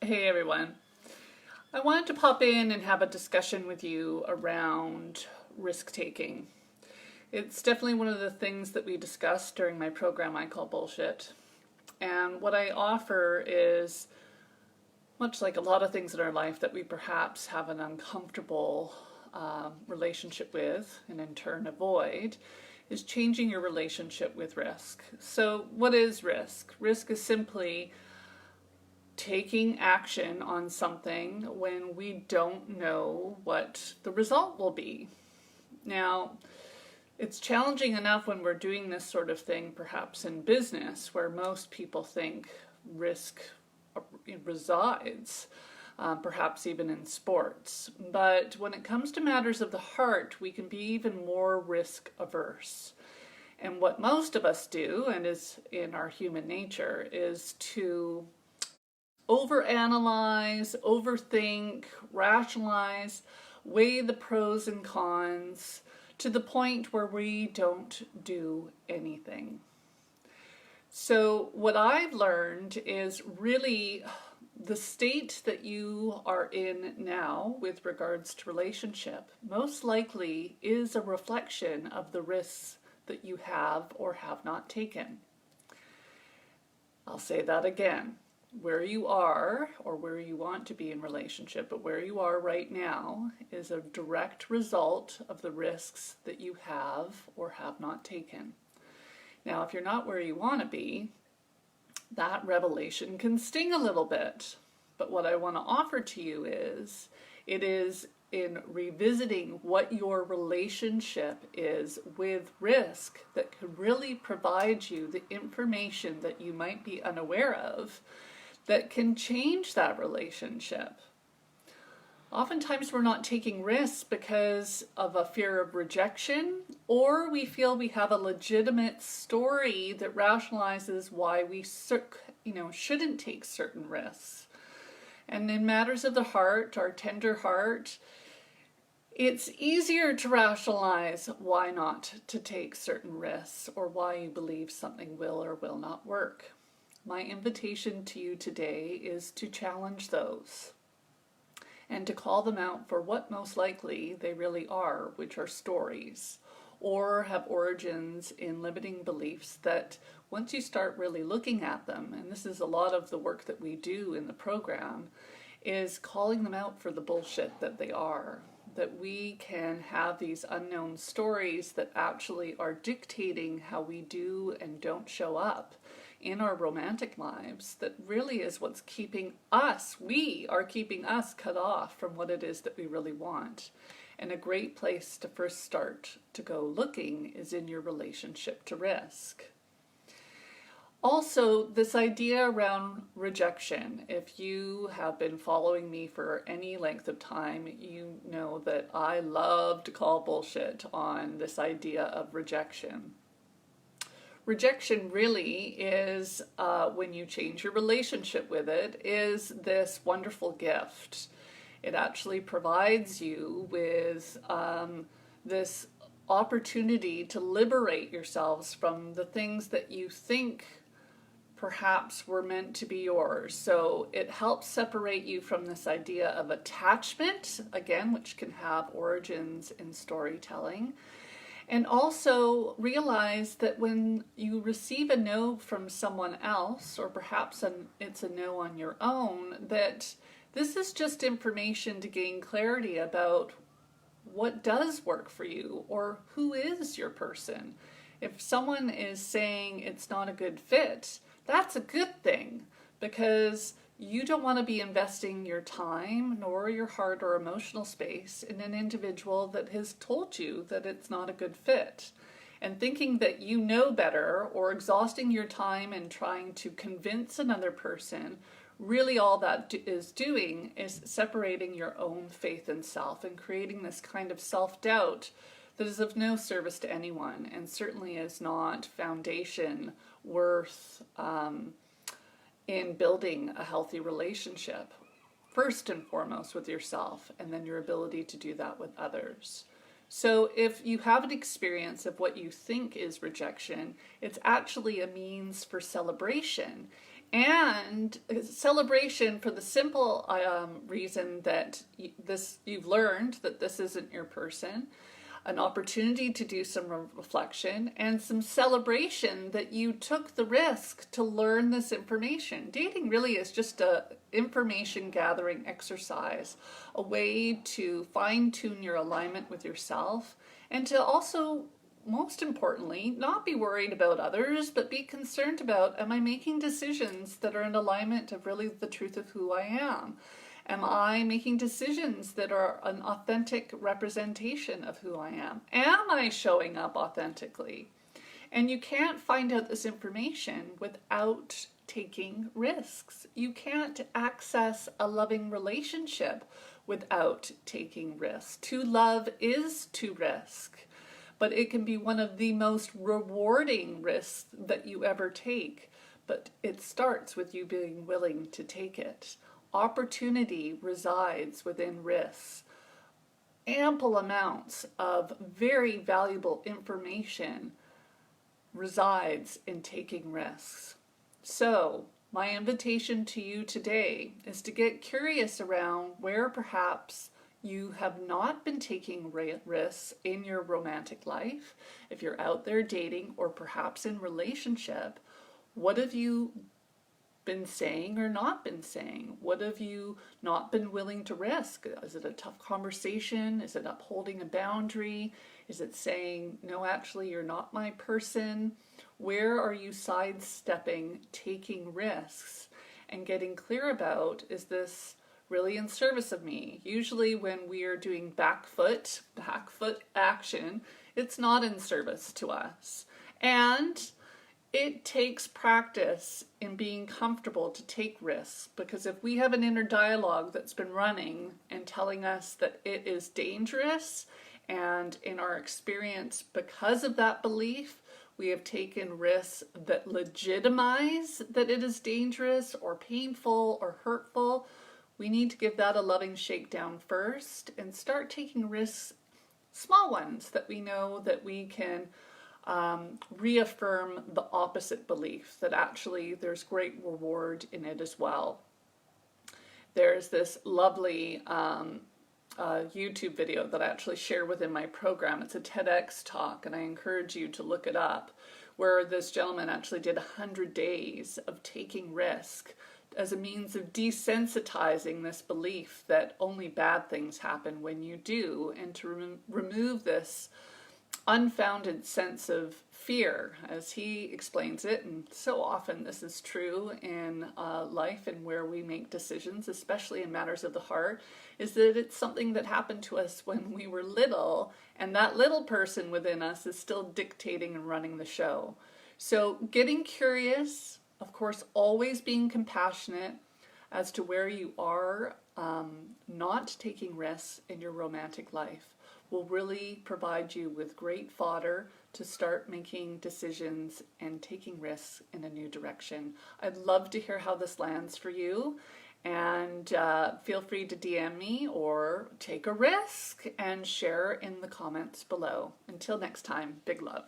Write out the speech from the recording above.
Hey everyone. I wanted to pop in and have a discussion with you around risk taking. It's definitely one of the things that we discussed during my program I call bullshit. And what I offer is, much like a lot of things in our life that we perhaps have an uncomfortable relationship with and in turn avoid, is changing your relationship with risk. So what is risk? Risk is simply taking action on something when we don't know what the result will be. Now, it's challenging enough when we're doing this sort of thing, perhaps in business, where most people think risk resides, perhaps even in sports. But when it comes to matters of the heart, we can be even more risk averse. And what most of us do, and is in our human nature, is to overanalyze, overthink, rationalize, weigh the pros and cons to the point where we don't do anything. So what I've learned is really the state that you are in now with regards to relationship most likely is a reflection of the risks that you have or have not taken. I'll say that again. Where you are or where you want to be in relationship, but where you are right now is a direct result of the risks that you have or have not taken. Now, if you're not where you want to be, that revelation can sting a little bit. But what I want to offer to you is, it is in revisiting what your relationship is with risk that could really provide you the information that you might be unaware of that can change that relationship. Oftentimes we're not taking risks because of a fear of rejection, or we feel we have a legitimate story that rationalizes why we shouldn't take certain risks. And in matters of the heart, our tender heart, it's easier to rationalize why not to take certain risks or why you believe something will or will not work. My invitation to you today is to challenge those and to call them out for what most likely they really are, which are stories, or have origins in limiting beliefs that once you start really looking at them, and this is a lot of the work that we do in the program, is calling them out for the bullshit that they are. That we can have these unknown stories that actually are dictating how we do and don't show up in our romantic lives, that really is what's keeping us, we are keeping us cut off from what it is that we really want. And a great place to first start to go looking is in your relationship to risk. Also, this idea around rejection. If you have been following me for any length of time, you know that I love to call bullshit on this idea of rejection. Rejection really is, when you change your relationship with it, is this wonderful gift. It actually provides you with this opportunity to liberate yourselves from the things that you think perhaps were meant to be yours. So it helps separate you from this idea of attachment, again, which can have origins in storytelling. And also realize that when you receive a no from someone else, or perhaps it's a no on your own, that this is just information to gain clarity about what does work for you, or who is your person. If someone is saying it's not a good fit, that's a good thing, because you don't want to be investing your time, nor your heart or emotional space in an individual that has told you that it's not a good fit. And thinking that you know better, or exhausting your time in trying to convince another person, really all that is doing is separating your own faith in self and creating this kind of self-doubt that is of no service to anyone, and certainly is not foundation worth in building a healthy relationship, first and foremost with yourself, and then your ability to do that with others. So if you have an experience of what you think is rejection, it's actually a means for celebration. And celebration for the simple reason that you've learned that this isn't your person, an opportunity to do some reflection, and some celebration that you took the risk to learn this information. Dating really is just a information gathering exercise, a way to fine tune your alignment with yourself, and to also, most importantly, not be worried about others, but be concerned about, am I making decisions that are in alignment of really the truth of who I am? Am I making decisions that are an authentic representation of who I am? Am I showing up authentically? And you can't find out this information without taking risks. You can't access a loving relationship without taking risks. To love is to risk, but it can be one of the most rewarding risks that you ever take. But it starts with you being willing to take it. Opportunity resides within risks. Ample amounts of very valuable information resides in taking risks. So, my invitation to you today is to get curious around where perhaps you have not been taking risks in your romantic life. If you're out there dating or perhaps in relationship, what have you been saying or not been saying? What have you not been willing to risk? Is it a tough conversation? Is it upholding a boundary? Is it saying, no, actually, you're not my person? Where are you sidestepping taking risks and getting clear about, is this really in service of me? Usually when we are doing back foot action, it's not in service to us. And it takes practice in being comfortable to take risks, because if we have an inner dialogue that's been running and telling us that it is dangerous, and in our experience, because of that belief, we have taken risks that legitimize that it is dangerous or painful or hurtful, we need to give that a loving shakedown first and start taking risks, small ones that we know that we can reaffirm the opposite belief, that actually there's great reward in it as well. There's this lovely YouTube video that I actually share within my program. It's a TEDx talk, and I encourage you to look it up, where this gentleman actually did 100 days of taking risk as a means of desensitizing this belief that only bad things happen when you do, and to remove this unfounded sense of fear, as he explains it. And so often this is true in life and where we make decisions, especially in matters of the heart, is that it's something that happened to us when we were little, and that little person within us is still dictating and running the show. So getting curious, of course, always being compassionate as to where you are not taking risks in your romantic life, will really provide you with great fodder to start making decisions and taking risks in a new direction. I'd love to hear how this lands for you, and feel free to DM me or take a risk and share in the comments below. Until next time, big love.